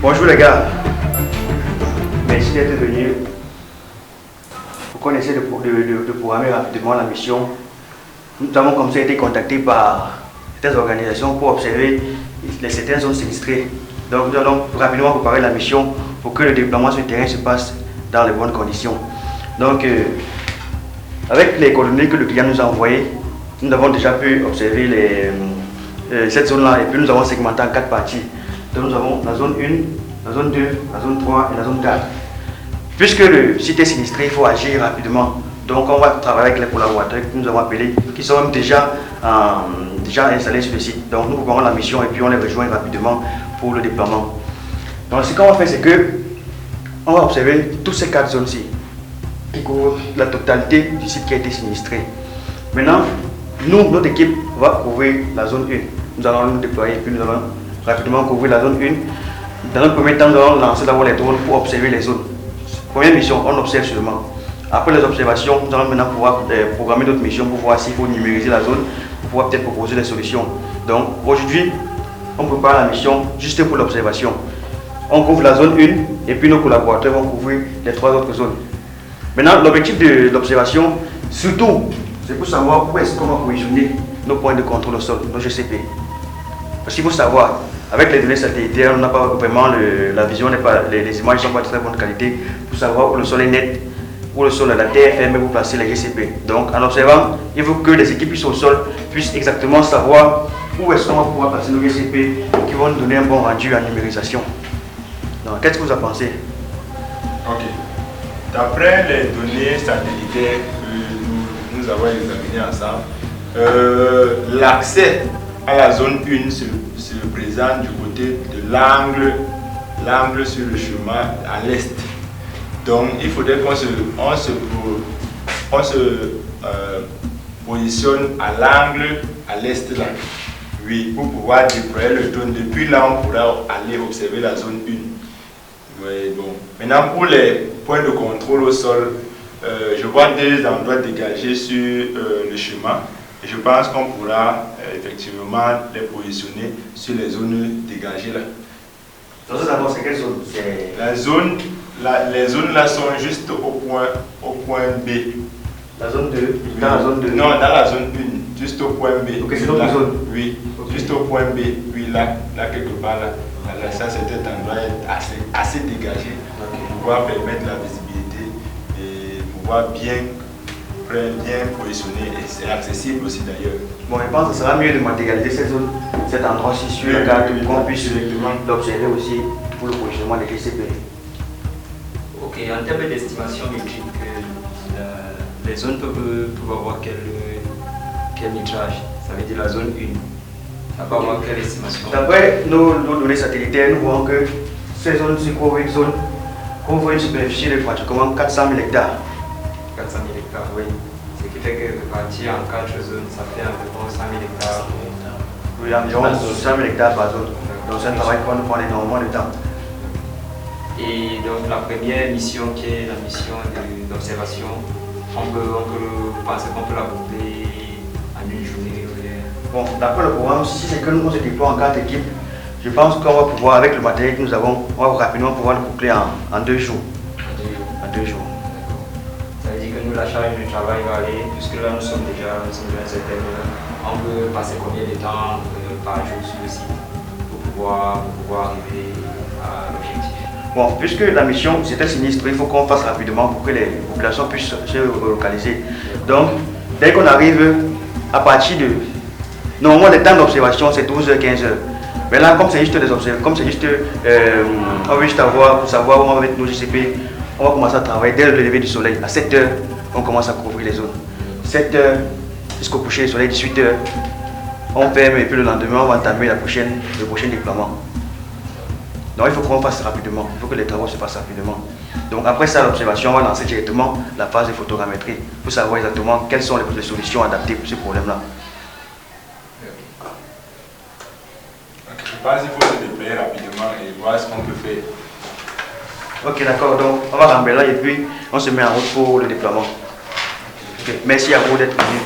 Bonjour les gars, merci d'être venus. Vous connaissez de programmer rapidement la mission. Nous avons comme ça été contactés par certaines organisations pour observer certaines zones sinistrées. Donc nous allons rapidement préparer la mission pour que le déploiement sur le terrain se passe dans les bonnes conditions. Donc avec les coordonnées que le client nous a envoyées, nous avons déjà pu observer cette zone-là et puis nous avons segmenté en 4 parties. Donc nous avons la zone 1, la zone 2, la zone 3 et la zone 4. Puisque le site est sinistré, il faut agir rapidement. Donc on va travailler avec les collaborateurs que nous avons appelés, qui sont même déjà installés sur le site. Donc nous préparons la mission et puis on les rejoint rapidement pour le déploiement. Donc ce qu'on va faire, c'est que on va observer toutes ces 4 zones-ci qui couvrent la totalité du site qui a été sinistré. Maintenant, nous, notre équipe va couvrir la zone 1. Nous allons nous déployer et puis nous allons rapidement couvrir la zone 1. Dans un premier temps, nous allons lancer d'abord les drones pour observer les zones. Première mission, on observe seulement. Après les observations, nous allons maintenant pouvoir programmer notre mission pour voir s'il faut numériser la zone, pour pouvoir peut-être proposer des solutions. Donc aujourd'hui, on prépare la mission juste pour l'observation. On couvre la zone 1 et puis nos collaborateurs vont couvrir les 3 autres zones. Maintenant, l'objectif de l'observation, surtout, c'est pour savoir où est-ce qu'on va positionner nos points de contrôle au sol, nos GCP. Parce qu'il faut savoir, avec les données satellitaires, on n'a pas vraiment la vision, les images ne sont pas de très bonne qualité pour savoir où le sol est net, où le sol est la terre ferme, vous placez les GCP. Donc en observant, il faut que les équipes qui sont au sol puissent exactement savoir où est-ce qu'on va pouvoir placer nos GCP qui vont nous donner un bon rendu en numérisation. Donc qu'est-ce que vous en pensez? Ok. D'après les données satellitaires que nous avons examinées ensemble, l'accès à la zone 1 se présente du côté de l'angle sur le chemin à l'est. Donc il faudrait qu'on se positionne à l'angle à l'est là. Oui, pour pouvoir déployer le drone. Depuis là, on pourra aller observer la zone 1. Oui, bon. Maintenant, pour les points de contrôle au sol, je vois 2 endroits dégagés sur le chemin. Et je pense qu'on pourra effectivement les positionner sur les zones dégagées là. Donc d'abord, c'est quelle zone? Les zones là sont juste au point B. La zone 2? Dans la zone 2? Non, dans la zone 1, juste au point B. Ok, c'est notre zone? Oui, okay. Juste au point B. Oui, là quelque part là. Ça, cet endroit est assez dégagé pour pouvoir permettre la visibilité et pouvoir bien positionner, et c'est accessible aussi d'ailleurs. Bon, je pense que ce sera mieux de matérialiser cette zone, cet endroit-ci sur la carte pour qu'on puisse l'observer aussi pour le positionnement des GCP. Ok, en termes d'estimation métrique, les zones peuvent avoir quel métrage? Ça veut dire la zone 1. À part moi, quelle estimation? D'après nos données satellitaires, nous voyons que ces zones se couvrent une superficie de pratiquement 400 000 hectares. 400 000 hectares, oui. Ce qui fait que répartir en 4 zones, ça fait environ 100 000 hectares. Oui, environ 100 000 hectares par zone. Donc c'est un travail qui va nous prendre énormément de temps. Et donc la première mission qui est la mission d'observation, on peut penser qu'on peut la boucler en une journée. Bon, d'après le programme, si c'est que nous on se déploie en 4 équipes, je pense qu'on va pouvoir, avec le matériel que nous avons, on va rapidement pouvoir le boucler en 2 jours. En 2 jours. Ça veut dire que nous, la charge de travail va aller, puisque là nous sommes déjà à une certaine heure. On peut passer combien de temps par jour sur le site pour pouvoir arriver à l'objectif? Bon, puisque la mission c'était sinistre, il faut qu'on fasse rapidement pour que les populations puissent se relocaliser. Donc, dès qu'on arrive, à partir de... Normalement, le temps d'observation c'est 12h-15h. Mais là, comme c'est juste des observations, comme c'est juste... on veut juste avoir, pour savoir où on va mettre nos GCP, on va commencer à travailler dès le lever du soleil. À 7h, on commence à couvrir les zones. 7h jusqu'au coucher du soleil, 18h, on ferme et puis le lendemain, on va entamer le prochain déploiement. Donc il faut qu'on fasse rapidement, il faut que les travaux se fassent rapidement. Donc après ça, l'observation, on va lancer directement la phase de photogrammétrie pour savoir exactement quelles sont les solutions adaptées pour ce problème-là. Je pense qu'il faut se déployer rapidement et voir ce qu'on peut faire. Ok, d'accord. Donc, on va rembellir et puis on se met en route pour le déploiement. Okay. Merci à vous d'être venus.